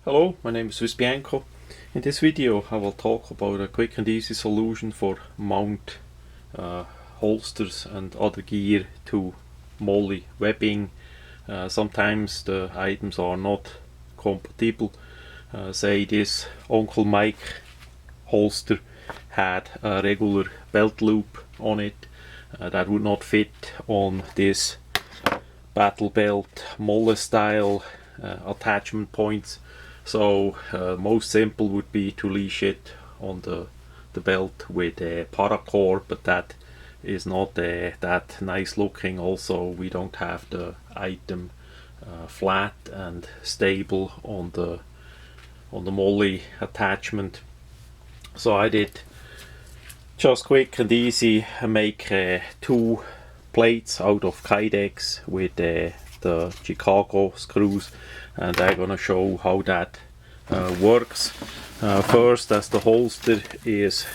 Hello, my name is swissbianco. In this video I will talk about a quick and easy solution for mount holsters and other gear to molle webbing. Sometimes the items are not compatible. Say this Uncle Mike holster had a regular belt loop on it that would not fit on this battle belt molle style attachment points. So most simple would be to leash it on the belt with a paracord, but that is not that nice looking. Also, we don't have the item flat and stable on the molle attachment. So I did just quick and easy make two plates out of Kydex with the Chicago screws, and I'm gonna show how that works. First, as the holster is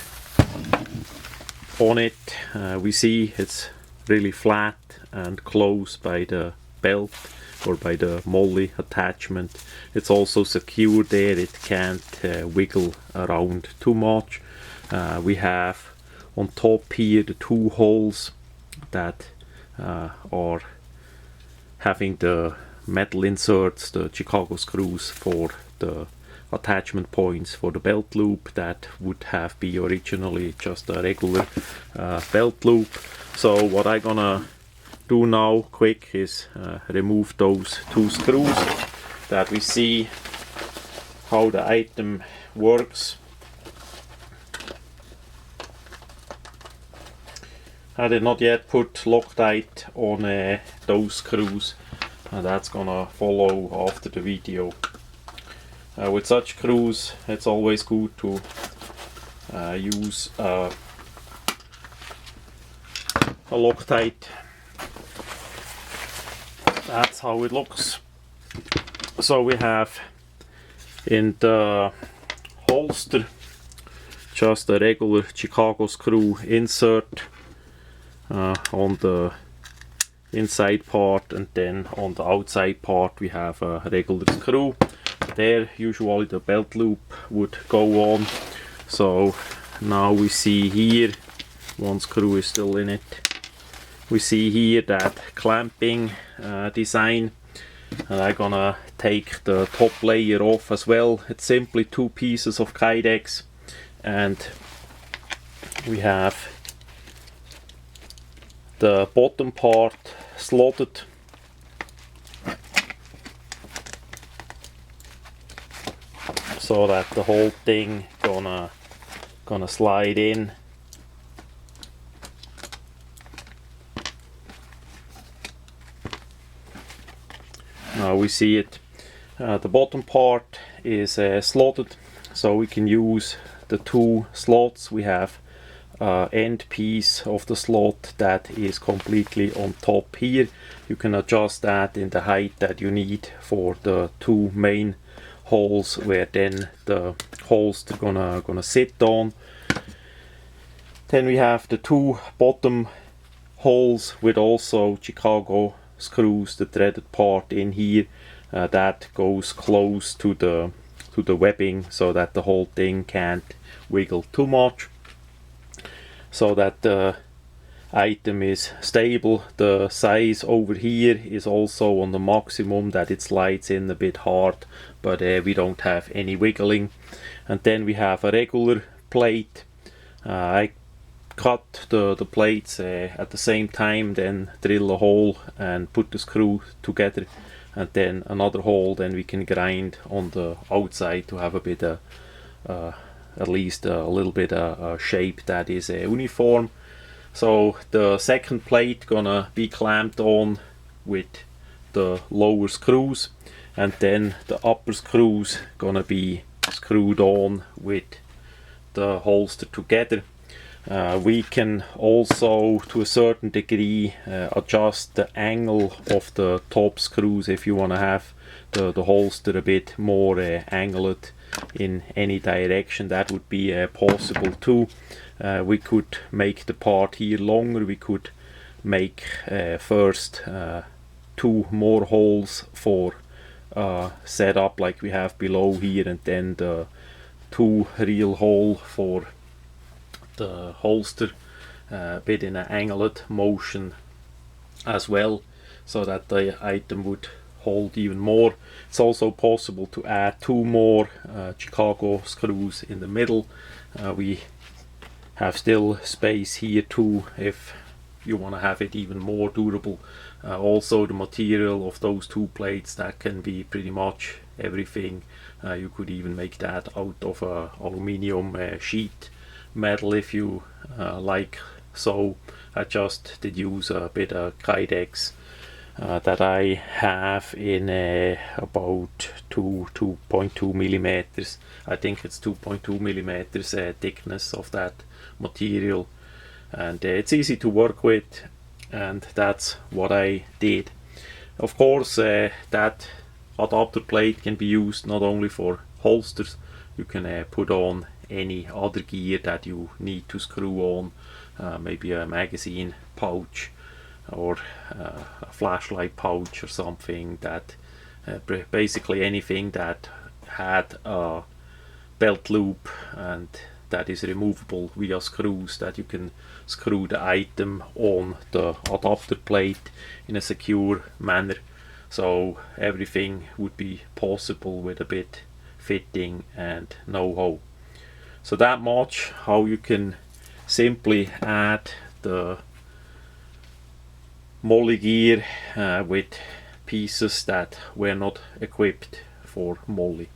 on it, we see it's really flat and close by the belt or by the molle attachment. It's also secure there, it can't wiggle around too much. We have on top here the two holes that are having the metal inserts, the Chicago screws for the attachment points for the belt loop that would have been originally just a regular belt loop. So what I'm gonna do now quick is remove those two screws that we see how the item works. I did not yet put Loctite on those screws, and that's gonna follow after the video. With such screws it's always good to use a Loctite. That's how it looks. So we have in the holster just a regular Chicago screw insert on the inside part, and then on the outside part we have a regular screw. There usually the belt loop would go on. So now we see here, one screw is still in it, we see here that clamping design, and I'm gonna take the top layer off as well. It's simply two pieces of Kydex, and we have the bottom part slotted so that the whole thing gonna slide in. Now we see it. The bottom part is slotted, so we can use the two slots. We have end piece of the slot that is completely on top here. You can adjust that in the height that you need for the two main holes where then the holster gonna sit on. Then we have the two bottom holes with also Chicago screws, the threaded part in here that goes close to the webbing so that the whole thing can't wiggle too much, so that the item is stable. The size over here is also on the maximum that it slides in a bit hard, but we don't have any wiggling. And then we have a regular plate. I cut the plates at the same time, then drill a hole and put the screw together, and then another hole. Then we can grind on the outside to have a bit at least a little bit shape that is uniform. So the second plate gonna be clamped on with the lower screws, and then the upper screws gonna be screwed on with the holster together. We can also to a certain degree adjust the angle of the top screws if you want to have the holster a bit more angled in any direction. That would be possible too. We could make the part here longer. We could make first two more holes for setup like we have below here, and then the 2 real hole for the holster, a bit in an angled motion as well, so that the item would hold even more. It's also possible to add 2 more Chicago screws in the middle. We have still space here too if you want to have it even more durable. Also, the material of those 2 plates, that can be pretty much everything. You could even make that out of a aluminium sheet metal if you like. So I just did use a bit of Kydex that I have in about 2.2 millimeters. I think it's 2.2 millimeters thickness of that material, and it's easy to work with, and that's what I did. Of course, that adapter plate can be used not only for holsters. You can put on any other gear that you need to screw on, maybe a magazine pouch or a flashlight pouch or something, that basically anything that had a belt loop and that is removable via screws, that you can screw the item on the adapter plate in a secure manner. So everything would be possible with a bit fitting and know-how. So that much how you can simply add the molle gear with pieces that were not equipped for molle.